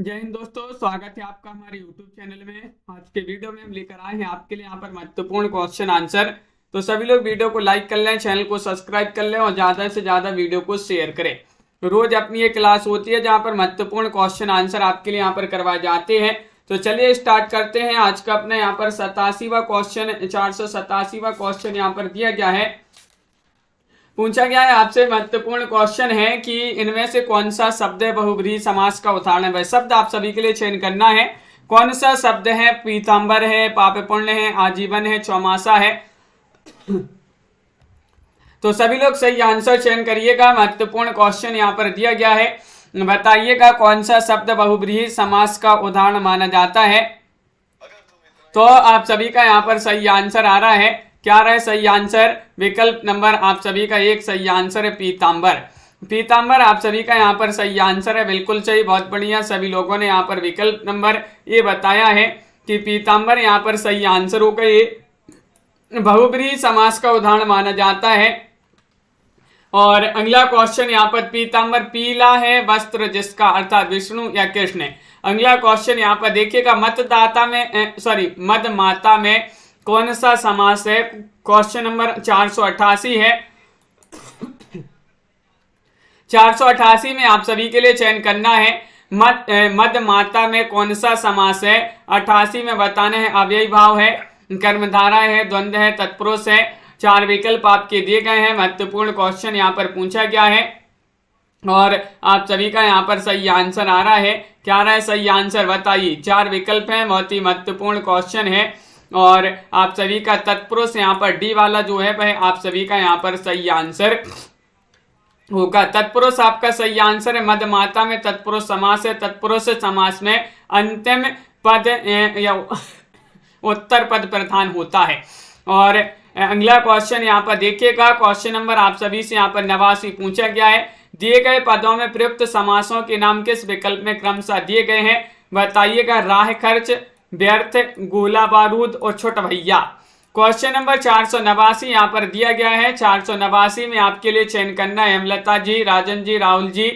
जय हिंद दोस्तों, स्वागत है आपका हमारे YouTube चैनल में। आज के वीडियो में हम लेकर आए हैं आपके लिए यहाँ पर महत्वपूर्ण क्वेश्चन आंसर। तो सभी लोग वीडियो को लाइक कर लें, चैनल को सब्सक्राइब कर लें और ज़्यादा से ज़्यादा वीडियो को शेयर करें। रोज अपनी एक क्लास होती है जहाँ पर महत्वपूर्ण क्वेश्चन आंसर आपके लिए यहाँ पर करवाए जाते हैं। तो चलिए स्टार्ट करते हैं। आज का अपना यहाँ पर 87वां क्वेश्चन 487वां क्वेश्चन यहाँ पर दिया गया है। पूछा गया है आपसे, महत्वपूर्ण क्वेश्चन है कि इनमें से कौन सा शब्द है बहुब्रीहि समास का उदाहरण है। वह शब्द आप सभी के लिए चयन करना है। कौन सा शब्द है? पीतांबर है, पापपुण्य है, आजीवन है, चौमासा है। तो सभी लोग सही आंसर चयन करिएगा। महत्वपूर्ण क्वेश्चन यहाँ पर दिया गया है। बताइएगा कौन सा शब्द बहुब्रीहि समास का उदाहरण माना जाता है। तो आप सभी का यहाँ पर सही आंसर आ रहा है। क्या रहे सही आंसर? विकल्प नंबर आप सभी का एक सही आंसर है, पीतांबर। पीतांबर आप सभी का यहाँ पर सही आंसर है, बिल्कुल सही, बहुत बढ़िया। सभी लोगों ने यहाँ पर विकल्प नंबर ये बताया है कि पीतांबर यहाँ पर सही आंसर होगा। ये बहुब्रीहि समास का उदाहरण माना जाता है। और अगला क्वेश्चन यहाँ पर, पीतांबर पीला है वस्त्र जिसका, अर्थात विष्णु या कृष्ण है। अगला क्वेश्चन यहाँ पर देखिएगा, मदमाता में कौन सा समास है? क्वेश्चन नंबर 488 है। 488 में आप सभी के लिए चयन करना है। मदमाता में कौन सा समास है? 88 में बताना है। अव्ययी भाव है, कर्मधारा है, द्वंद्व है, तत्पुरुष है। 4 विकल्प आपके दिए गए हैं। महत्वपूर्ण क्वेश्चन यहाँ पर पूछा गया है और आप सभी का यहाँ पर सही आंसर आ रहा है। क्या रहा है सही आंसर बताइए। 4 विकल्प हैं, बहुत ही महत्वपूर्ण क्वेश्चन है। और आप सभी का तत्पुरुष यहाँ पर डी वाला जो है वह आप सभी का यहाँ पर सही आंसर होगा। तत्पुरुष आपका सही आंसर है। मदमाता में तत्पुरुष समास है। तत्पुरुष समास में अंतिम पद या उत्तर पद प्रधान होता है। और अगला क्वेश्चन यहाँ पर देखिएगा, क्वेश्चन नंबर आप सभी से यहाँ पर 89 पूछा गया है। दिए गए पदों में प्रयुक्त समासों के नाम किस विकल्प में क्रमशः दिए गए हैं? बताइएगा। राह खर्च, व्यर्थ, गोला बारूद और छोट भैया। क्वेश्चन नंबर 489 यहाँ पर दिया गया है। 489 में आपके लिए चयन करना है। हेमलता जी, राजन जी, राहुल जी।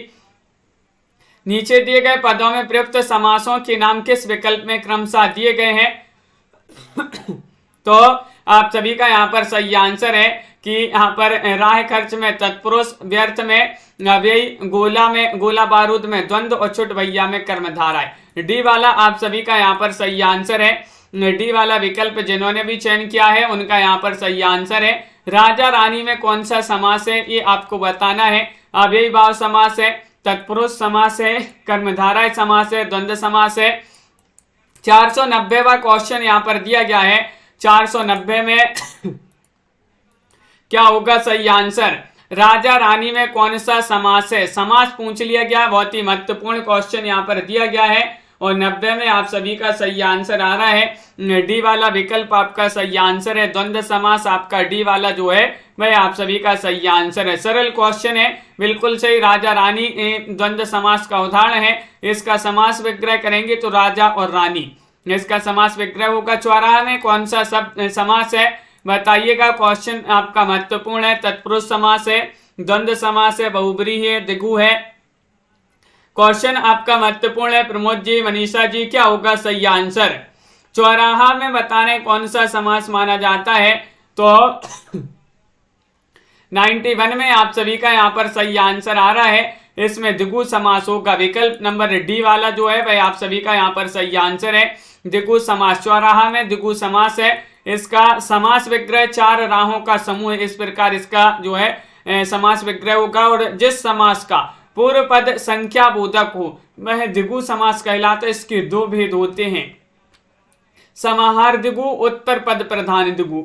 नीचे दिए गए पदों में प्रयुक्त समासों के नाम किस विकल्प में क्रमशः दिए गए हैं? तो आप सभी का यहाँ पर सही आंसर है कि यहाँ पर राह खर्च में तत्पुरुष, व्यर्थ में अव्ययी, गोला बारूद में द्वंद्व और छुट भैया में कर्मधारा है। डी वाला आप सभी का यहाँ पर सही आंसर है। डी वाला विकल्प जिन्होंने भी चयन किया है उनका यहाँ पर सही आंसर है। राजा रानी में कौन सा समास है ये आपको बताना है। अव्ययी भाव समास है, तत्पुरुष समास है, कर्मधारय समास है, द्वंद्व समास है। 490वां क्वेश्चन यहाँ पर दिया गया है। 490 में क्या होगा सही आंसर? राजा रानी में कौन सा समास है? समास पूछ लिया गया, बहुत ही महत्वपूर्ण क्वेश्चन यहाँ पर दिया गया है। और 90 में आप सभी का सही आंसर आ रहा है। डी वाला विकल्प आपका सही आंसर है। द्वंद्व समास आपका डी वाला जो है वह आप सभी का सही आंसर है। सरल क्वेश्चन है, बिल्कुल सही। राजा रानी द्वंद्व समास का उदाहरण है। इसका समास विग्रह करेंगे तो राजा और रानी, इसका समास विग्रह होगा। चौराहा में कौन सा शब्द समास है? बताइएगा। क्वेश्चन आपका महत्वपूर्ण है। तत्पुरुष समास है, द्वंद्व समास है, बहुब्रीहि है, द्विगु है। क्वेश्चन आपका महत्वपूर्ण है। प्रमोद जी, मनीषा जी, क्या होगा सही आंसर? चौराहा में बताने कौन सा समास माना जाता है? तो 91 में आप सभी का यहाँ पर सही आंसर आ रहा है। इसमें द्विगु समास होगा। विकल्प नंबर डी वाला जो है वह आप सभी का यहाँ पर सही आंसर है। द्विगु समास, चौराहा में द्विगु समास है। इसका समास विग्रह 4 राहों का समूह है। इस प्रकार इसका जो है समास विग्रह होगा। और जिस समास का पूर्व पद संख्या बोधक हो वह द्विगु समास कहलाता है। इसके 2 भेद होते हैं, समाहार द्विगु, उत्तर पद प्रधान द्विगु।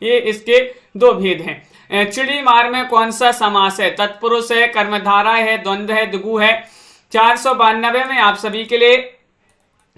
ये इसके 2 भेद हैं। चिड़ी मार में कौन सा समास है? तत्पुरुष है, कर्मधारा है, द्वंद्व है, द्विगु है। 492 में आप सभी के लिए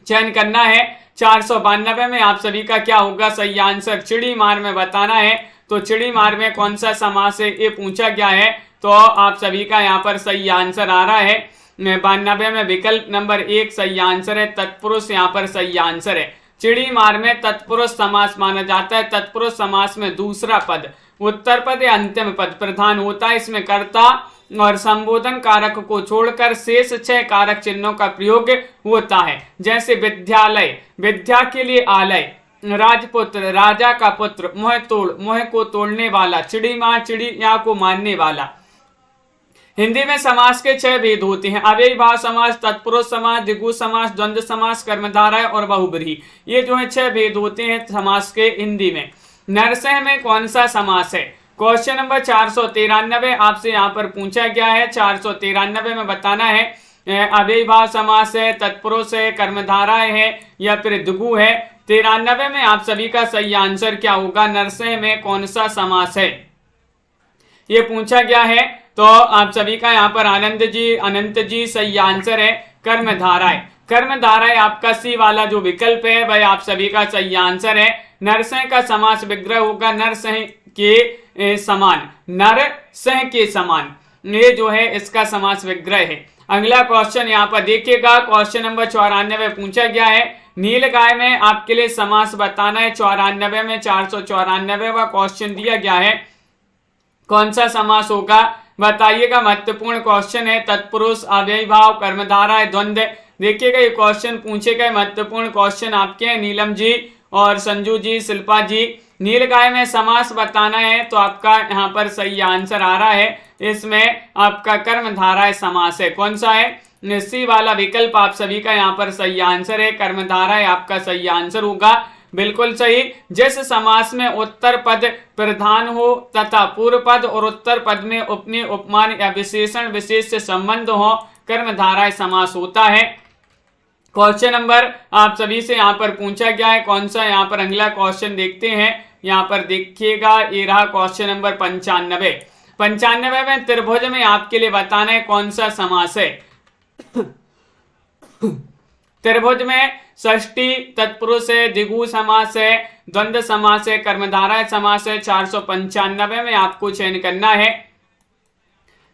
चयन करना है। 492 में आप सभी का क्या होगा सही आंसर? चिड़ी मार में बताना है। तो चिड़ी मार में कौन सा समास है ये पूछा गया है। तो आप सभी का यहाँ पर सही आंसर आ रहा है। 92 में विकल्प नंबर 1 सही आंसर है। तत्पुरुष यहाँ पर सही आंसर है। चिड़ी मार में तत्पुरुष समास माना जाता है। तत्पुरुष समास में दूसरा पद उत्तर पद या अंतिम पद प्रधान होता है। इसमें कर्ता और संबोधन कारक को छोड़कर शेष 6 कारक चिन्हों का प्रयोग होता है। जैसे विद्यालय, विद्या के लिए आलय, राजपुत्र, राजा का पुत्र, मोह तोड़, मोह को तोड़ने वाला, चिड़ीमार, चिड़िया को मारने वाला। हिंदी में समास के 6 भेद होते हैं, अव्ययी भाव समास, तत्पुरुष समास, द्विगु समास, द्वंद्व समास, कर्मधारय और बहुब्रीहि। ये जो है 6 भेद होते हैं समास के हिंदी में। नरसिंह में कौन सा समास है? क्वेश्चन नंबर 493 आपसे यहाँ पर पूछा गया है। 493 में बताना है अव्ययी भाव समास है, तत्पुरुष है, कर्मधारय है या फिर द्विगु है। 93 में आप सभी का सही आंसर क्या होगा? नरसिंह में कौन सा समास है, ये पूछा गया है। तो आप सभी का यहाँ पर अनंत जी सही आंसर है कर्मधारय। कर्मधारय आपका सी वाला जो विकल्प है वह आप सभी का सही आंसर है। नरसिंह का समास विग्रह होगा नरसिंह के समान, नरसिंह के समान, ये जो है इसका समास विग्रह है। अगला क्वेश्चन यहाँ पर देखिएगा, क्वेश्चन नंबर 94 पूछा गया है। नीलगाय में आपके लिए समास बताना है। 94 में 494वां क्वेश्चन दिया गया है, कौन सा समास होगा बताइएगा। महत्वपूर्ण क्वेश्चन है, तत्पुरुष, अव्ययी भाव, कर्मधारय, द्वंद्व। देखिएगा ये क्वेश्चन पूछे गए महत्वपूर्ण क्वेश्चन आपके हैं। नीलम जी और संजू जी, शिल्पा जी, नीलगाय में समास बताना है तो आपका यहाँ पर सही आंसर आ रहा है। इसमें आपका कर्मधारय समास है। कौन सा है? सी वाला विकल्प आप सभी का यहाँ पर सही आंसर है। कर्मधारय आपका सही आंसर होगा, बिल्कुल सही। जिस समास में उत्तर पद प्रधान हो तथा पूर्व पद और उत्तर पद में उपमेय, उपमान या विशेषण विशेष से संबंध हो, कर्मधारय समास होता है। क्वेश्चन नंबर आप सभी से यहाँ पर पूछा गया है, कौन सा? यहाँ पर अगला क्वेश्चन देखते हैं। यहाँ पर देखिएगा, ये रहा क्वेश्चन नंबर 95। 95 में त्रिभुज में आपके लिए बताना है कौन सा समास है। त्रिभुज में षष्ठी, तत्पुरुष है, द्विगु समास है, द्वंद्व समास है, कर्मधारय समास है। 495 में आपको चयन करना है।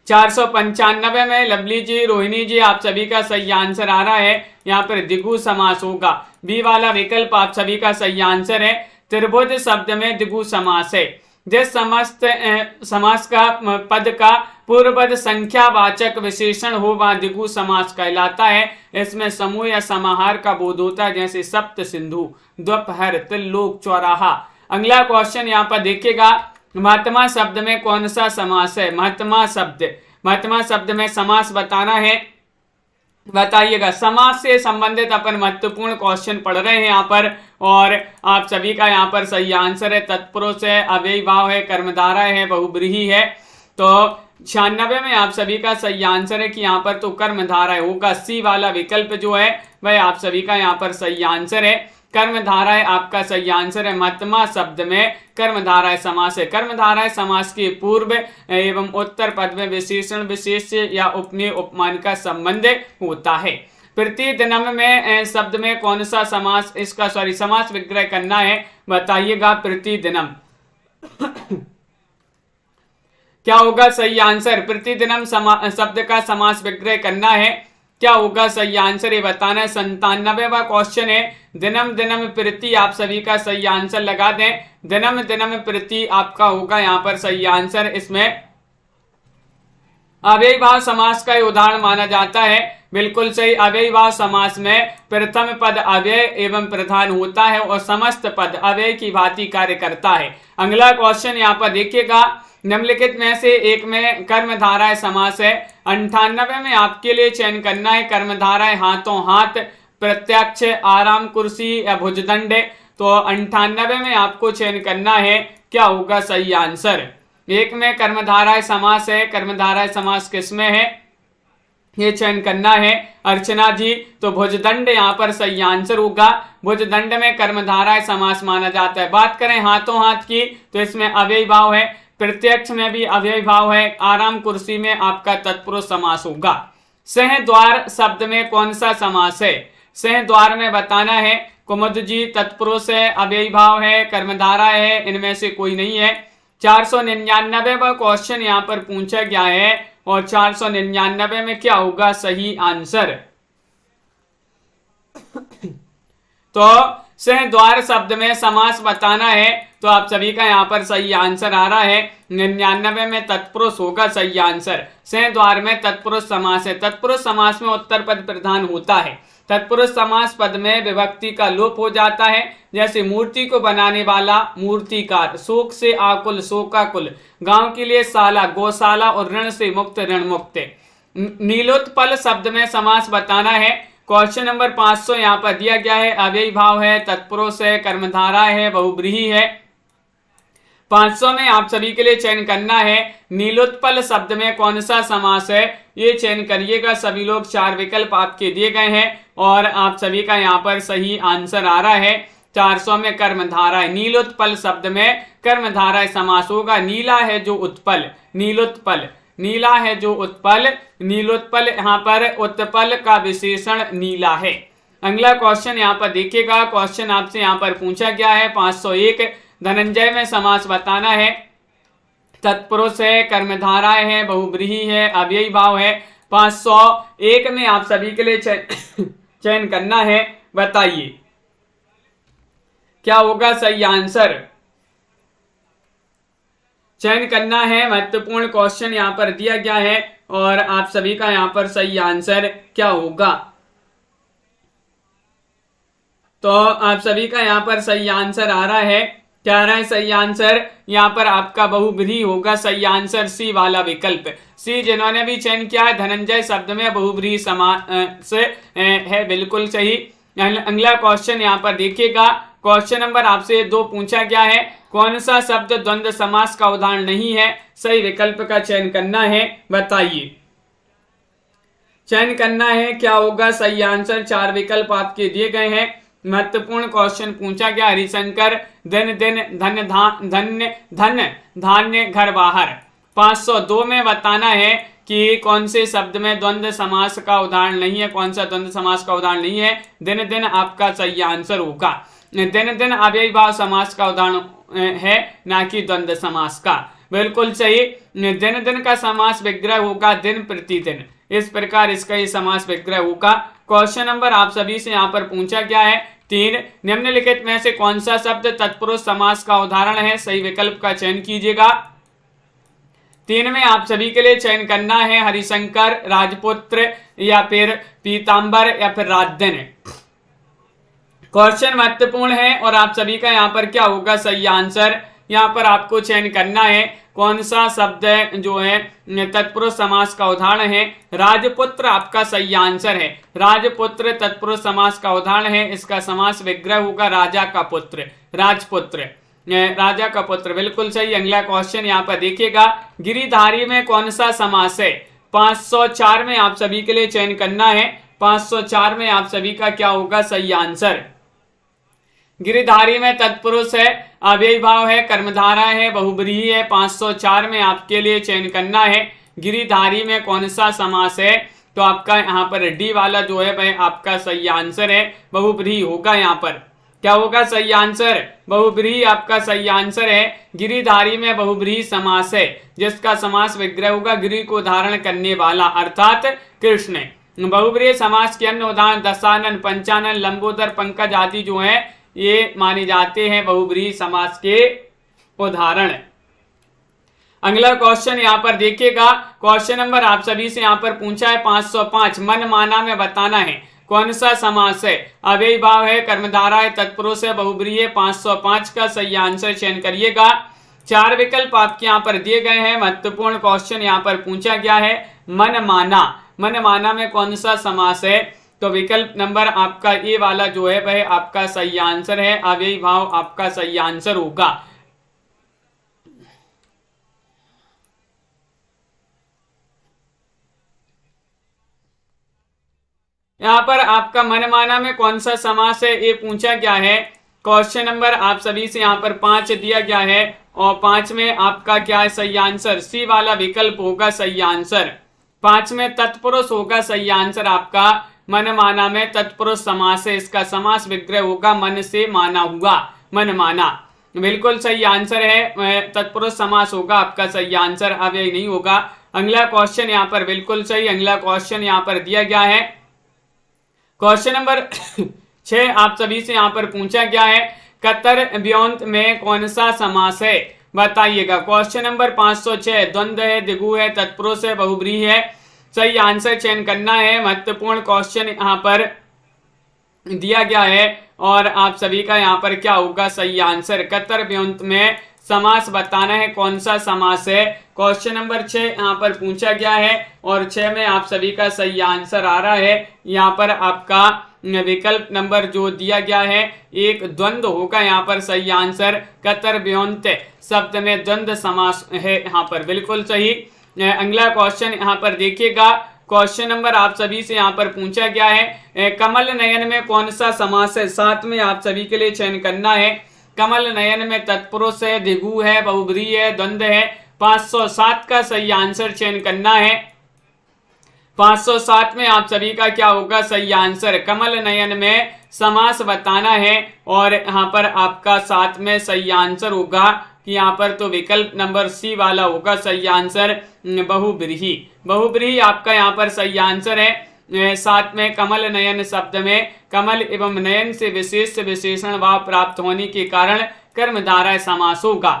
495 में लवली जी, रोहिणी जी, आप सभी का सही आंसर आ रहा है। यहाँ पर द्विगु समास होगा, बी वाला विकल्प आप सभी का सही आंसर है। त्रिभुज शब्द में द्विगु समास है। जिस समस्त समास का पद का पूर्व पद संख्यावाचक विशेषण हो वह द्विगु समास कहलाता है। इसमें समूह या समाहार का बोध होता है, जैसे सप्त सिंधु, द्विपहर, त्रिलोक, चौराहा। अगला क्वेश्चन यहाँ पर देखिएगा, महात्मा शब्द में कौन सा समास है? महात्मा शब्द में समास बताना है, बताइएगा। समास से संबंधित अपन महत्वपूर्ण क्वेश्चन पढ़ रहे हैं यहाँ पर, और आप सभी का यहाँ पर सही आंसर है तत्पुरुष है, अव्ययी भाव है, कर्मधारय है, बहुब्रीहि है। तो 96 में आप सभी का सही आंसर है कि यहाँ पर तो कर्मधारय होगा। सी वाला विकल्प जो है वह आप सभी का यहाँ पर सही आंसर है। कर्मधारय आपका सही आंसर है। महात्मा शब्द में कर्मधारय समास है। कर्मधारय समास के पूर्व एवं उत्तर पद में विशेषण विशेष या उपमेय उपमान का संबंध होता है। प्रतिदिनम में शब्द में कौन सा समास, इसका समास विग्रह करना है, बताइएगा। प्रतिदिनम क्या होगा सही आंसर? प्रतिदिनम शब्द का समास विग्रह करना है, क्या होगा सही आंसर ये बताना है। 97वां क्वेश्चन है, दिनम दिनम प्रति, आप सभी का सही आंसर लगा दें। दिनम दिनम प्रति आपका होगा यहाँ पर सही आंसर। इसमें अव्ययी भाव समास का उदाहरण माना जाता है, बिल्कुल सही। अव्ययी भाव समास में प्रथम पद अव्यय एवं प्रधान होता है और समस्त पद अव्यय की भांति कार्य करता है। अगला क्वेश्चन यहाँ पर देखिएगा, निम्नलिखित में से एक में कर्मधारय समास है। 98 में आपके लिए चयन करना है कर्मधारय हाथों हाथ, प्रत्यक्ष, आराम कुर्सी या भुजदंड। तो 98 में आपको चयन करना है, क्या होगा सही आंसर। एक में कर्मधारय समास है, कर्मधारय समास किसमें है ये चयन करना है अर्चना जी। तो भुजदंड यहाँ पर सही आंसर होगा। भुजदंड में कर्मधारय समास माना जाता है। बात करें हाथों हाथ की तो इसमें अव्ययी भाव है, प्रत्यक्ष में भी अव्ययी भाव है, आराम कुर्सी में आपका तत्पुरुष समास होगा। सह द्वार शब्द में कौन सा समास है? सह द्वार में बताना है कुमुद जी, तत्पुरुष है, अव्ययी भाव है, कर्मधारय है, इनमें से कोई नहीं है। 499वां क्वेश्चन यहाँ पर पूछा गया है और 499 में क्या होगा सही आंसर। तो सह द्वार शब्द में समास बताना है, तो आप सभी का यहाँ पर सही आंसर आ रहा है 99 में तत्पुरुष होगा सही आंसर। सह द्वार में तत्पुरुष समास है। तत्पुरुष समास में उत्तर पद प्रधान होता है। तत्पुरुष समास पद में विभक्ति का लोप हो जाता है, जैसे मूर्ति को बनाने वाला मूर्तिकार, शोक से आकुल शोकाकुल, गांव के लिए शाला गौशाला और ऋण से मुक्त ऋण मुक्त। नीलोत्पल शब्द में समास बताना है। क्वेश्चन नंबर 500 यहाँ पर दिया गया है। अव्ययी भाव है, तत्पुरुष है, कर्मधारा है, बहुब्रीहि है। 500 में आप सभी के लिए चयन करना है नीलोत्पल शब्द में कौन सा समास है, ये चयन करिएगा। सभी लोग 4 विकल्प आपके दिए गए हैं और आप सभी का यहाँ पर सही आंसर आ रहा है 400 में कर्मधारा है। नीलोत्पल शब्द में कर्मधारा समास होगा। नीला है जो उत्पल, नीलोत्पल, नीला है जो उत्पल, नीलोत्पल, यहाँ पर उत्पल का विशेषण नीला है। अगला क्वेश्चन यहाँ पर देखिएगा। क्वेश्चन आपसे यहाँ पर पूछा गया है 501, धनंजय में समास बताना है। तत्पुरुष है, कर्मधारा है, बहुब्रीहि है, अव्ययी भाव है। 501 में आप सभी के लिए चयन करना है। बताइए क्या होगा सही आंसर, चयन करना है। महत्वपूर्ण क्वेश्चन यहाँ पर दिया गया है और आप सभी का यहाँ पर सही आंसर क्या होगा। तो आप सभी का यहाँ पर सही आंसर आ रहा है, क्या आ रहा है सही आंसर, यहाँ पर आपका बहुब्रीहि होगा सही आंसर, सी वाला विकल्प। सी जिन्होंने भी चयन किया है धनंजय शब्द में बहुब्रीहि समास है, बिल्कुल सही। अगला क्वेश्चन यहाँ पर देखिएगा। क्वेश्चन नंबर आपसे 2 पूछा गया है। कौन सा शब्द द्वंद्व समास का उदाहरण नहीं है, सही विकल्प का चयन करना है। बताइए चयन करना है क्या होगा सही आंसर। 4 विकल्प आपके दिए गए हैं। महत्वपूर्ण क्वेश्चन पूछा गया। हरिशंकर, दिन दिन, धन धन्य धन, धान्य, घर बाहर। 502 में बताना है कि कौन से शब्द में द्वंद्व समास का उदाहरण नहीं है, कौन सा द्वंद्व समास का उदाहरण नहीं है। दिन दिन आपका सही आंसर होगा। दिन दिन अव्ययी भाव समास का उदाहरण है, ना कि द्वंद्व समास का, बिल्कुल सही। दिन दिन का समास विग्रह होगा दिन प्रतिदिन, इस प्रकार इसका ये समास विग्रह होगा। क्वेश्चन नंबर आप सभी से यहाँ पर पूछा गया है 3, निम्नलिखित में से कौन सा शब्द तत्पुरुष समास का उदाहरण है, सही विकल्प का चयन कीजिएगा। 3 में आप सभी के लिए चयन करना है हरिशंकर, राजपुत्र, या फिर पीतांबर, या फिर राजदिन। क्वेश्चन महत्वपूर्ण है और आप सभी का यहाँ पर क्या होगा सही आंसर। यहाँ पर आपको चयन करना है कौन सा शब्द जो है तत्पुरुष समास का उदाहरण है। राजपुत्र आपका सही आंसर है। राजपुत्र तत्पुरुष समास का उदाहरण है। इसका समास विग्रह होगा राजा का पुत्र, राजपुत्र, राजा का पुत्र, बिल्कुल सही। अगला क्वेश्चन यहाँ पर देखिएगा। गिरिधारी में कौन सा समास है। 504 में आप सभी के लिए चयन करना है। 504 में आप सभी का क्या होगा सही आंसर। गिरिधारी में तत्पुरुष है, अव्ययी भाव है, कर्मधारा है, बहुब्रीहि है। 504 में आपके लिए चयन करना है गिरिधारी में कौन सा समास है, तो आपका यहाँ पर डी वाला जो है वह आपका सही आंसर है, बहुब्रीहि होगा। यहाँ पर क्या होगा सही आंसर, बहुब्रीहि आपका सही आंसर है। गिरिधारी में बहुब्रीहि समास है, जिसका समास विग्रह होगा गिरि को धारण करने वाला, अर्थात कृष्ण। बहुब्रीहि समास के अन्य उदाहरण दशानन, पंचानन, लंबोदर, पंकज आदि जो है ये माने जाते हैं बहुब्रीहि समास के उदाहरण। अगला क्वेश्चन यहाँ पर देखिएगा। क्वेश्चन नंबर आप सभी से यहाँ पर पूछा है 505, मन माना में बताना है कौन सा समास है। अव्ययी भाव है, कर्मधारा है, तत्पुरुष है, बहुब्रीहि है। 505 का सही आंसर चयन करिएगा। 4 विकल्प आपके यहाँ पर दिए गए हैं। महत्वपूर्ण क्वेश्चन यहाँ पर पूछा गया है मन माना, मन माना में कौन सा समास है, तो विकल्प नंबर आपका ए वाला जो है वह आपका सही आंसर है। अव्ययी भाव आपका सही आंसर होगा। यहाँ पर आपका मनमाना में कौन सा समास है ये पूछा गया है। क्वेश्चन नंबर आप सभी से यहाँ पर 5 दिया गया है और 5 में आपका क्या है सही आंसर, सी वाला विकल्प होगा सही आंसर। 5 में तत्पुरुष होगा सही आंसर आपका। मन माना में तत्पुरुष समास है, इसका समास विग्रह होगा मन से माना हुआ, मन माना, बिल्कुल सही आंसर है। तत्पुरुष समास होगा आपका सही आंसर, अव्यय नहीं होगा। अगला क्वेश्चन यहाँ पर बिल्कुल सही। अगला क्वेश्चन यहाँ पर दिया गया है क्वेश्चन नंबर 6 आप सभी से यहाँ पर पूछा गया है कतर व्योंत में कौन सा समास है, बताइएगा। क्वेश्चन नंबर 506 द्वंद्व है, दिगु है, तत्पुरुष है, बहुब्रीहि है। सही आंसर चयन करना है। महत्वपूर्ण क्वेश्चन यहाँ पर दिया गया है और आप सभी का यहाँ पर क्या होगा सही आंसर। कतर व्योंत में समास बताना है, कौन सा समास है। क्वेश्चन नंबर 6 यहाँ पर पूछा गया है और 6 में आप सभी का सही आंसर आ रहा है। यहाँ पर आपका विकल्प नंबर जो दिया गया है एक द्वंद्व होगा यहाँ पर सही आंसर। कतर व्योंत शब्द में द्वंद्व समास है यहाँ पर, बिल्कुल सही। अगला क्वेश्चन यहाँ पर देखिएगा। क्वेश्चन नंबर आप सभी से यहाँ पर पूछा गया है कमल नयन में कौन सा समास है। 7 में आप सभी के लिए चयन करना है। कमल नयन में तत्पुरुष है, दिगु है, बहुब्रीहि है, द्वंद्व है। 507 का सही आंसर चयन करना है। 507 में आप सभी का क्या होगा सही आंसर। कमल नयन में समास बताना है और यहाँ पर आपका 7 में सही आंसर होगा कि यहाँ पर तो विकल्प नंबर सी वाला होगा सही आंसर, बहुब्रीहि। बहुब्रीहि आपका यहाँ पर सही आंसर है। 7 में कमल नयन शब्द में कमल एवं नयन से विशेष विशेषण भाव प्राप्त होने के कारण कर्मधारय समास होगा।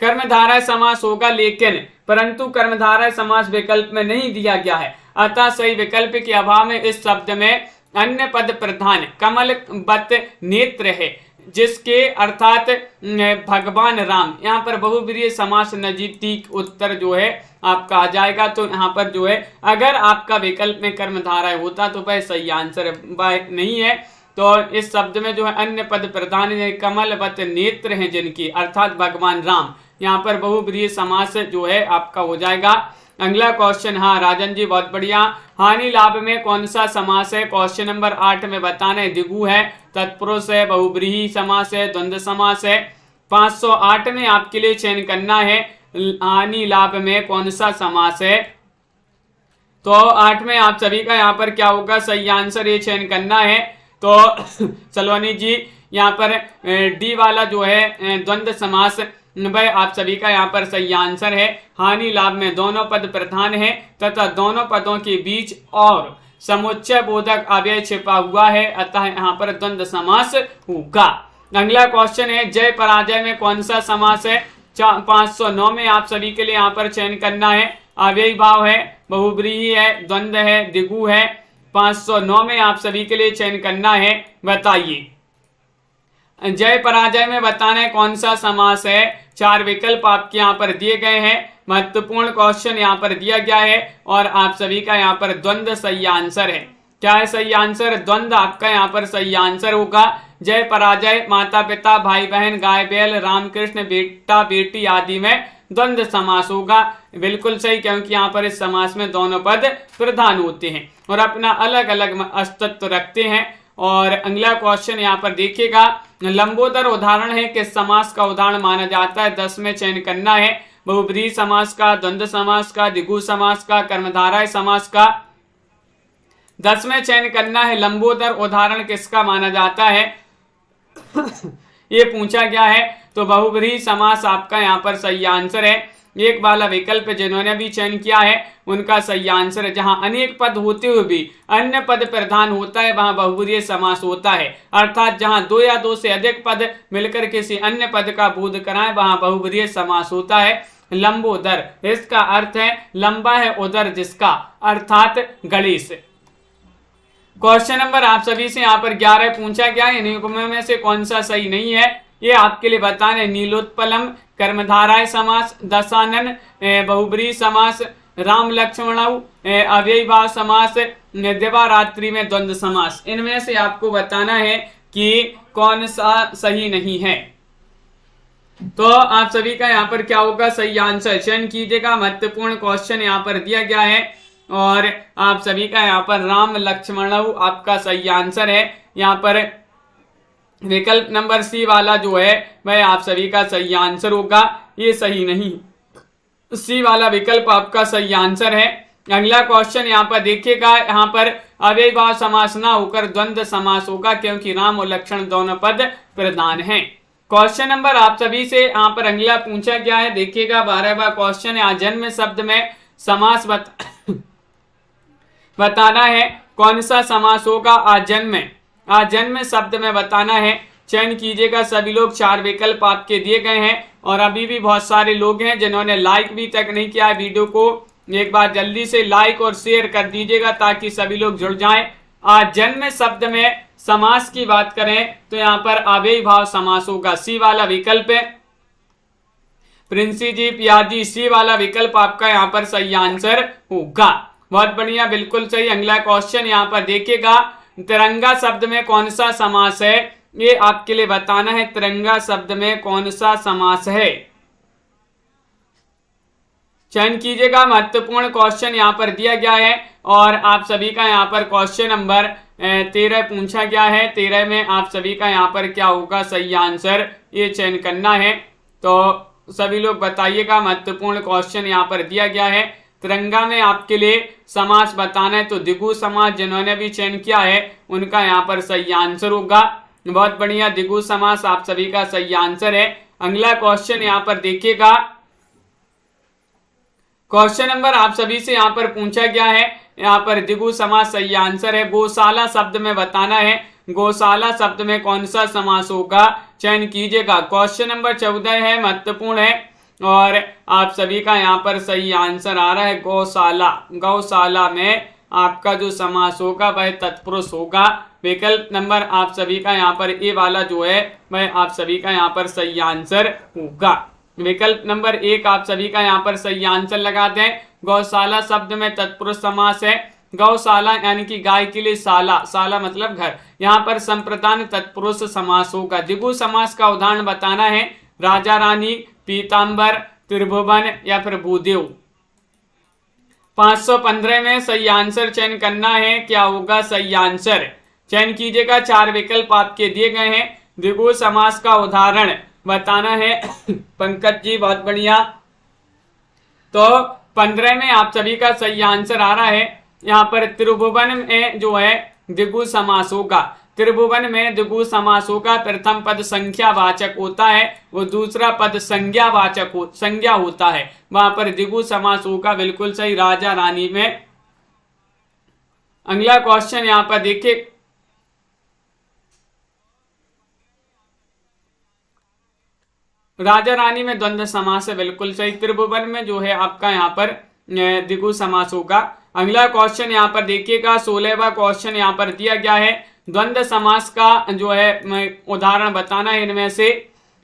कर्मधारय समास होगा लेकिन परंतु कर्मधारय समास विकल्प में नहीं दिया गया है, अतः सही विकल्प के अभाव में इस शब्द में अन्य पद प्रधान कमल बत नेत्र है, जिसके अर्थात भगवान राम। यहाँ पर बहुब्रीहि समास नजीक उत्तर जो है आपका आ जाएगा। तो यहाँ पर जो है अगर आपका विकल्प में कर्मधारय होता तो वह सही आंसर नहीं है। तो इस शब्द में जो है अन्य पद प्रधान कमलवत नेत्र हैं जिनकी, अर्थात भगवान राम। यहाँ पर बहुब्रीहि समास जो है आपका हो जाएगा। अगला क्वेश्चन, हाँ राजन जी बहुत बढ़िया। हानि लाभ में कौन सा समास है। क्वेश्चन नंबर 8 में बताना है। दिगु है, तत्पुरुष है, बहुब्रीहि समास है, द्वंद्व समास है। 508 में आपके लिए चयन करना है हानि लाभ में कौन सा समास है। तो 8 में आप सभी का यहाँ पर क्या होगा सही आंसर, ये चयन करना है। तो सलोनी जी यहाँ पर डी वाला जो है द्वंद्व समास वह आप सभी का यहाँ पर सही आंसर है। हानि लाभ में दोनों पद प्रधान है तथा दोनों पदों के बीच और समुच्चय बोधक अव्यय छिपा हुआ है, अतः यहाँ पर द्वंद्व समास होगा। अगला क्वेश्चन है जय पराजय में कौन सा समास है। 509 में आप सभी के लिए यहाँ पर चयन करना है। अव्ययी भाव है, बहुब्रीहि है, द्वंद्व है, दिगु है। 509 में आप सभी के लिए चयन करना है, बताइए। जय पराजय में बताना है कौन सा समास है। 4 विकल्प आपके यहाँ पर दिए गए हैं। महत्वपूर्ण क्वेश्चन यहाँ पर दिया गया है और आप सभी का यहाँ पर द्वंद्व सही आंसर है। क्या है सही आंसर, द्वंद्व आपका यहाँ पर सही आंसर होगा। जय पराजय माता पिता, भाई बहन, गाय बैल, रामकृष्ण, बेटा बेटी आदि में द्वंद्व समास होगा, बिल्कुल सही, क्योंकि यहाँ पर इस समास में दोनों पद प्रधान होते हैं और अपना अलग अलग अस्तित्व रखते हैं। और अगला क्वेश्चन यहाँ पर देखिएगा, लंबोदर उदाहरण है किस समास का उदाहरण माना जाता है। 10 में चयन करना है। बहुब्रीहि समास का, द्वंद्व समास का, दिगु समास का, कर्मधारय समास का। 10 में चयन करना है। लंबोदर उदाहरण किसका माना जाता है ये पूछा गया है। तो बहुब्रीहि समास आपका यहाँ पर सही आंसर है। एक वाला विकल्प जिन्होंने भी चयन किया है उनका सही आंसर है। जहां अनेक पद होते हुए भी अन्य पद प्रधान होता है वहां बहुब्रीहि समास होता है, अर्थात जहां 2 या 2 से अधिक पद मिलकर किसी अन्य पद का बोध कराएं वहां बहुब्रीहि समास होता है। लंबोदर, इसका अर्थ है लंबा है उदर जिसका, अर्थात गणेश। क्वेश्चन नंबर आप सभी से यहाँ पर 11 पूछा गया है। इन्हीं में से कौन सा सही नहीं है ये आपके लिए बताने। नीलोत्पलम कर्मधारय समास, दशानन बहुब्रीहि समास, राम लक्ष्मण अव्ययी भाव समास, दिवारात्रि में द्वंद्व समास। इनमें से आपको बताना है कि कौन सा सही नहीं है। तो आप सभी का यहाँ पर क्या होगा सही आंसर, चयन कीजिएगा। महत्वपूर्ण क्वेश्चन यहाँ पर दिया गया है और आप सभी का यहाँ पर राम लक्ष्मण आपका सही आंसर है। यहाँ पर विकल्प नंबर सी वाला जो है वह आप सभी का सही आंसर होगा, ये सही नहीं, सी वाला विकल्प आपका सही आंसर है। अगला क्वेश्चन यहाँ पर देखिएगा, यहाँ पर अव्ययी भाव समास ना होकर द्वंद्व समास होगा क्योंकि राम और लक्ष्मण दोनों पद प्रधान हैं। क्वेश्चन नंबर आप सभी से यहाँ पर अगला पूछा गया है, देखिएगा 12वां क्वेश्चन है। जन्म शब्द में समास बताना है। कौन सा समास होगा? आजन्म। आजन्म शब्द में बताना है, चयन कीजिएगा। सभी लोग 4 विकल्प आपके दिए गए हैं और अभी भी बहुत सारे लोग हैं जिन्होंने लाइक भी तक नहीं किया है वीडियो को, एक बार जल्दी से लाइक और शेयर कर दीजिएगा ताकि सभी लोग जुड़ जाएं। आजन्म शब्द में समास की बात करें तो यहाँ पर अव्ययी भाव समास होगा, सी वाला विकल्प है। प्रिंसी जी, पियाजी, सी वाला विकल्प आपका यहाँ पर सही आंसर होगा। बहुत बढ़िया, बिल्कुल सही। अगला क्वेश्चन यहाँ पर देखिएगा, तिरंगा शब्द में कौन सा समास है? ये आपके लिए बताना है, तिरंगा शब्द में कौन सा समास है। चयन कीजिएगा, महत्वपूर्ण क्वेश्चन यहाँ पर दिया गया है और आप सभी का यहाँ पर क्वेश्चन नंबर 13 पूछा गया है। 13 में आप सभी का यहाँ पर क्या होगा सही आंसर, ये चयन करना है। तो सभी लोग बताइएगा, महत्वपूर्ण क्वेश्चन यहाँ पर दिया गया है। तिरंगा में आपके लिए समास बताना है तो द्विगु समास जिन्होंने भी चयन किया है उनका यहाँ पर सही आंसर होगा। बहुत बढ़िया, द्विगु समास आप सभी का सही आंसर है। अगला क्वेश्चन यहाँ पर देखिएगा, क्वेश्चन नंबर आप सभी से यहाँ पर पूछा गया है, यहाँ पर द्विगु समास सही आंसर है। गौशाला शब्द में बताना है, गौशाला शब्द में कौन सा समास होगा, चयन कीजिएगा। क्वेश्चन नंबर 14 है, महत्वपूर्ण है और आप सभी का यहाँ पर सही आंसर आ रहा है गौशाला। गौशाला में आपका जो समास होगा वह तत्पुरुष होगा। विकल्प नंबर आप सभी का यहाँ पर ए वाला जो है वह आप सभी का यहाँ पर सही आंसर होगा। विकल्प नंबर 1 आप सभी का यहाँ पर सही आंसर लगाते हैं। गौशाला शब्द में तत्पुरुष समास है। गौशाला यानी कि गाय के लिए शाला, शाला मतलब घर, यहाँ पर संप्रदान तत्पुरुष समास होगा। द्विगु समास का उदाहरण बताना है, राजा रानी, पीताम्बर, त्रिभुवन या फिर भूदेव। 515 में सही आंसर चयन करना है, क्या होगा सही आंसर, चयन कीजिएगा। 4 विकल्प आपके दिए गए हैं। द्विगु समास का उदाहरण बताना है पंकज जी, बहुत बढ़िया। तो 15 में आप सभी का सही आंसर आ रहा है, यहाँ पर त्रिभुवन में जो है द्विगु समास होगा। त्रिभुवन में द्विगु समास होगा। प्रथम पद संख्या वाचक होता है, वो दूसरा पद संज्ञा वाचक संज्ञा होता है, वहां पर द्विगु समास होगा। बिल्कुल सही, राजा रानी में। अगला क्वेश्चन यहाँ पर देखिए, राजा रानी में द्वंद्व समास है, बिल्कुल सही। त्रिभुवन में जो है आपका यहाँ पर द्विगु समास होगा। अगला क्वेश्चन यहाँ पर देखिएगा, 16वां क्वेश्चन यहाँ पर दिया गया है। द्वंद्व समास का जो है उदाहरण बताना है, इनमें से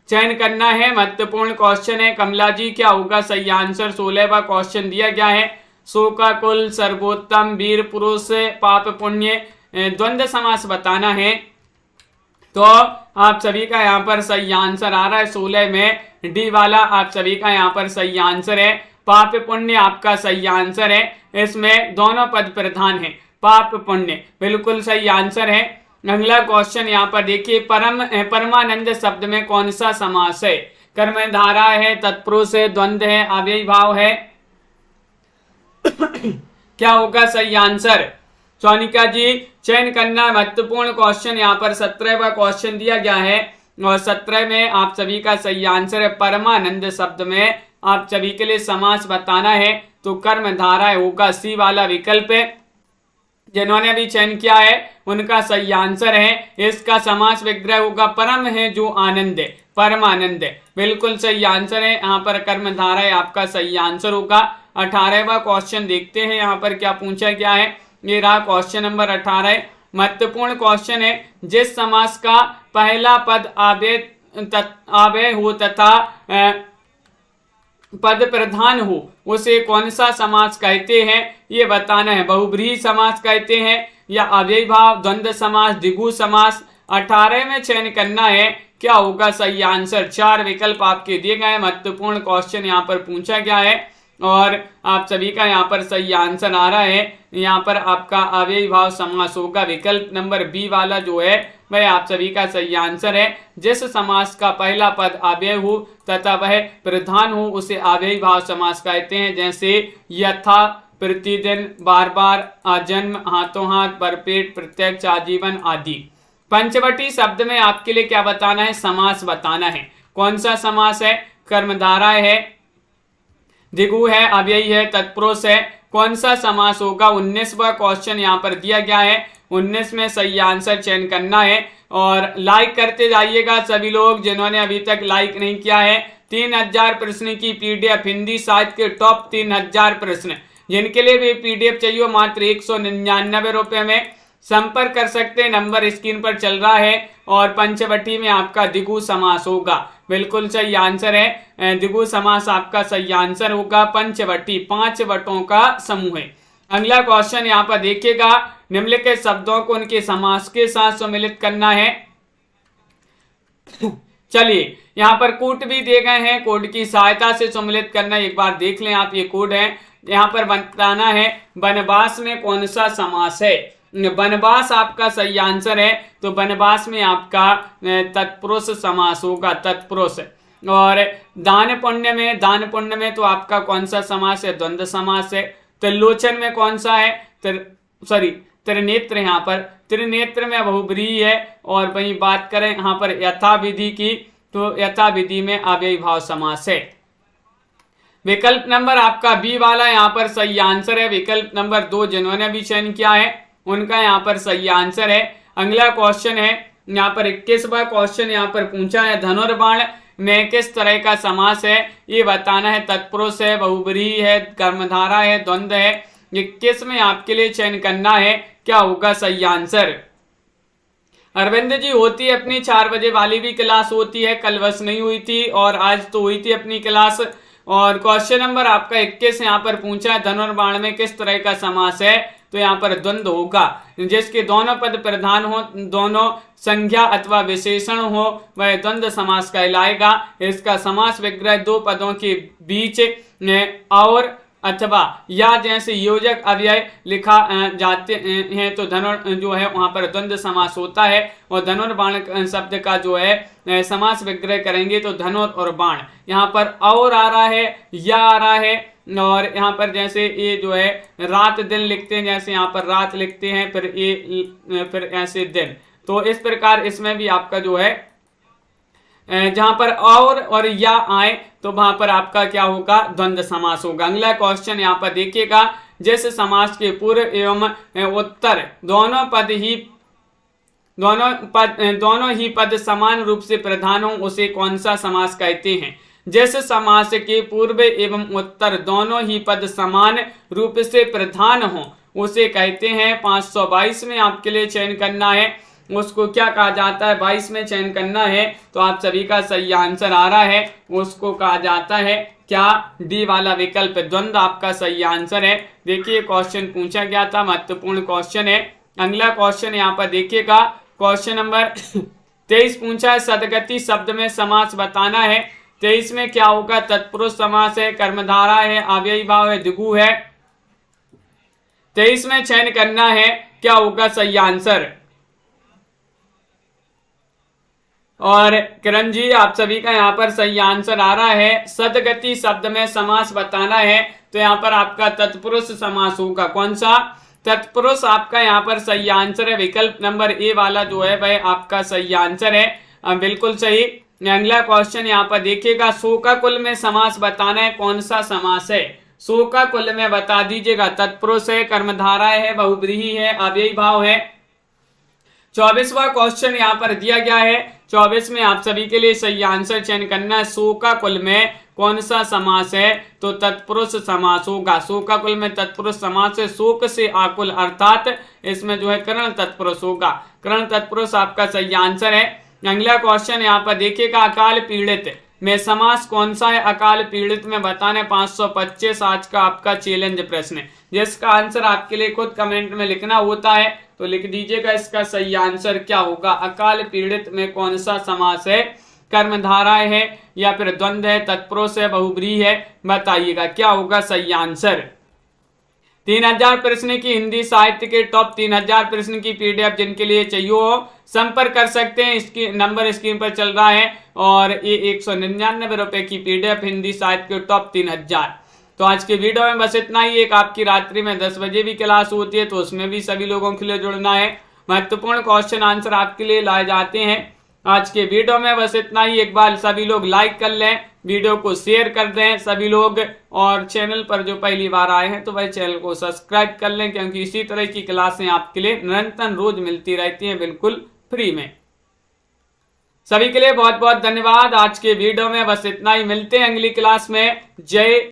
चयन करना है। महत्वपूर्ण क्वेश्चन है। कमला जी, क्या होगा सही आंसर? 16वां क्वेश्चन दिया गया है, शोकाकुल, सर्वोत्तम, वीर पुरुष, पाप पुण्य, द्वंद्व समास बताना है। तो आप सभी का यहाँ पर सही आंसर आ रहा है 16 में डी वाला आप सभी का यहाँ पर सही आंसर है। पाप पुण्य आपका सही आंसर है। इसमें दोनों पद प्रधान है, पाप पुण्य, बिल्कुल सही आंसर है। अगला क्वेश्चन यहाँ पर देखिए, परमानंद शब्द में कौन सा समास है? कर्मधारा है, तत्पुरुष है, द्वंद्व है, अव्ययी भाव है, क्या होगा सही आंसर? सोनिका जी, चयन करना। महत्वपूर्ण क्वेश्चन यहाँ पर 17वां क्वेश्चन दिया गया है और 17 में आप सभी का सही आंसर है परमानंद शब्द में आप सभी के लिए समास बताना है तो कर्मधारा होगा, सी वाला विकल्प है। जिन्होंने भी चयन किया है उनका सही आंसर है। इसका समास विग्रह होगा, परम है जो आनंद है, परमानंद है, बिल्कुल सही आंसर है। यहाँ पर कर्मधारा है आपका सही आंसर होगा। 18वां क्वेश्चन देखते हैं यहाँ पर क्या पूछा गया है। ये रहा क्वेश्चन नंबर 18। महत्वपूर्ण क्वेश्चन है, जिस समास का पहला पद आवे हो तथा पद प्रधान हो उसे कौन सा समास कहते हैं, ये बताना है। बहुब्रीहि समास कहते हैं या अव्ययी भाव, द्वंद्व समास, द्विगु समास। 18 में चयन करना है, क्या होगा सही आंसर? 4 विकल्प आपके दिए गए हैं। महत्वपूर्ण क्वेश्चन यहाँ पर पूछा गया है और आप सभी का यहाँ पर सही आंसर आ रहा है। यहाँ पर आपका अव्ययी भाव समास होगा। विकल्प नंबर बी वाला जो है वह आप सभी का सही आंसर है। जिस समास का पहला पद अव्यय हो तथा वह प्रधान हो उसे अव्ययी भाव समास कहते हैं। जैसे यथा, प्रतिदिन, बार बार, आजन्म, हाथों हाथ, भरपेट, प्रत्यक्ष, आजीवन आदि। पंचवटी शब्द में आपके लिए क्या बताना है? समास बताना है। कौन सा समास है? कर्मधारा है, द्विगु है, अव्ययी है, तत्पुरुष है, कौन सा समास होगा। 19वां क्वेश्चन यहाँ पर दिया गया है, 19 में सही आंसर चयन करना है। और लाइक करते जाइएगा सभी लोग जिन्होंने अभी तक लाइक नहीं किया है। 3000 प्रश्न की पीडीएफ, हिंदी साहित्य के टॉप 3000 प्रश्न, जिनके लिए भी पीडीएफ चाहिए मात्र 199 रुपए में संपर्क कर सकते हैं, नंबर स्क्रीन पर चल रहा है। और पंचवटी में आपका द्विगु समास होगा, बिल्कुल सही आंसर है, द्विगु समास आपका सही आंसर होगा। पंचवटी 5 वटों का समूह है। अगला क्वेश्चन यहाँ पर देखिएगा, निम्नलिखित शब्दों को उनके समास के साथ सम्मिलित करना है। चलिए यहाँ पर कोड भी दिए गए हैं, कोड की सहायता से सम्मिलित करना, एक बार देख लें आप, ये कोड है। यहाँ पर बताना है वनवास में कौन सा समास है। वनवास आपका सही आंसर है, तो वनवास में आपका तत्पुरुष समास होगा, तत्पुरुष। और दान पुण्य में तो आपका कौन सा समास है, द्वंद्व समास है। त्रिलोचन में कौन सा है, त्रिनेत्र, यहाँ पर त्रिनेत्र में बहुब्रीहि है। और वहीं बात करें यहाँ पर यथाविधि की, तो यथाविधि में अव्ययी भाव समास है। विकल्प नंबर आपका बी वाला यहाँ पर सही आंसर है। विकल्प नंबर 2 जिन्होंने भी चयन किया है उनका यहाँ पर सही आंसर है। अगला क्वेश्चन है यहाँ पर 21वां क्वेश्चन यहाँ पर पूछा है, धनुर्बाण में किस तरह का समास है, ये बताना है। तत्पुरुष है, बहुब्रीहि है, कर्मधारा है, द्वंद्व है। 21 में आपके लिए चयन करना है, क्या होगा सही आंसर। अरविंद जी होती है अपनी 4 बजे वाली भी क्लास होती है, कल बस नहीं हुई थी और आज तो हुई थी अपनी क्लास। और क्वेश्चन नंबर आपका 21 यहाँ पर पूछा है, धनुर्बाण में किस तरह का समास है, तो यहाँ पर द्वंद्व होगा, जिसके दोनों पद प्रधान हो, दोनों संज्ञा अथवा विशेषण हो, वह द्वंद्व समास कहलाएगा। इसका समास विग्रह 2 पदों के बीच और अथवा या जैसे योजक अव्यय लिखा जाते हैं तो धनुर जो है वहां पर द्वंद्व समास होता है। और धनुर्बाण शब्द का जो है समास विग्रह करेंगे तो धनुर और बाण, यहाँ पर और आ रहा है, या आ रहा है। और यहाँ पर जैसे ये जो है रात दिन लिखते हैं, जैसे यहाँ पर रात लिखते हैं, फिर ये फिर ऐसे दिन, तो इस प्रकार इसमें भी आपका जो है जहां पर और या आए तो वहां पर आपका क्या होगा, द्वंद्व समास होगा। अगला क्वेश्चन यहाँ पर देखिएगा, जिस समास के पूर्व एवं उत्तर दोनों ही पद समान रूप से प्रधान हो उसे कौन सा समास कहते हैं। जिस समास के पूर्व एवं उत्तर दोनों ही पद समान रूप से प्रधान हो उसे कहते हैं। 522 में आपके लिए चयन करना है, उसको क्या कहा जाता है, 22 में चयन करना है, तो आप सभी का सही आंसर आ रहा है, उसको कहा जाता है क्या, डी वाला विकल्प द्वंद्व आपका सही आंसर है। देखिए क्वेश्चन पूछा गया था, महत्वपूर्ण क्वेश्चन है। अगला क्वेश्चन यहाँ पर देखिएगा, क्वेश्चन नंबर 23 पूछा है, सदगति शब्द में समास बताना है। 23 में क्या होगा, तत्पुरुष समास है, कर्मधारा है, अव्ययी भाव है, द्विगु है। 23 में चयन करना है, क्या होगा सही आंसर। और किरण जी आप सभी का यहाँ पर सही आंसर आ रहा है, सदगति शब्द में समास बताना है, तो यहाँ पर आपका तत्पुरुष समास होगा। कौन सा, तत्पुरुष आपका यहाँ पर सही आंसर है। विकल्प नंबर ए वाला जो है वह आपका सही आंसर है, बिल्कुल सही। अगला क्वेश्चन यहाँ पर देखिएगा, शोकाकुल में समास बताना है, कौन सा समास है। शोकाकुल में बता दीजिएगा, तत्पुरुष है, कर्मधारा है, बहुब्रीहि है, अव्ययी भाव है। 24वां क्वेश्चन यहाँ पर दिया गया है, 24 में आप सभी के लिए सही आंसर चयन करना है। शोकाकुल में कौन सा समास है, तो तत्पुरुष समास होगा। शोकाकुल में तत्पुरुष समास है, शोक से आकुल, अर्थात इसमें जो है करण तत्पुरुष होगा, करण तत्पुरुष आपका सही आंसर है। अगला क्वेश्चन यहाँ पर देखिएगा, अकाल पीड़ित में समास कौन सा है। अकाल पीड़ित में बताने 525 आज का आपका चैलेंज प्रश्न है, जिसका आंसर आपके लिए खुद कमेंट में लिखना होता है, तो लिख दीजिएगा इसका सही आंसर क्या होगा। अकाल पीड़ित में कौन सा समास है, कर्मधारा है या फिर द्वंद्व है, तत्पुरुष है, बहुब्रीहि है, बताइएगा क्या होगा सही आंसर। 3000 प्रश्न की हिंदी साहित्य के टॉप 3000 प्रश्न की पीडीएफ जिनके लिए चाहिए हो संपर्क कर सकते हैं, इसकी नंबर स्क्रीन पर चल रहा है। और ये 199 रुपए की पीडीएफ हिंदी साहित्य के टॉप 3000। तो आज के वीडियो में बस इतना ही। एक आपकी रात्रि में 10 बजे भी क्लास होती है, तो उसमें भी सभी लोगों के लिए जुड़ना है। महत्वपूर्ण क्वेश्चन आंसर आपके लिए लाए जाते हैं, आज के वीडियो में बस इतना ही। एक बार सभी लोग लाइक कर लें, वीडियो को शेयर कर दें सभी लोग, और चैनल पर जो पहली बार आए हैं तो वह चैनल को सब्सक्राइब कर लें, क्योंकि इसी तरह की क्लासें आपके लिए निरंतर रोज मिलती रहती हैं बिल्कुल फ्री में। सभी के लिए बहुत बहुत धन्यवाद। आज के वीडियो में बस इतना ही, मिलते हैं अगली क्लास में। जय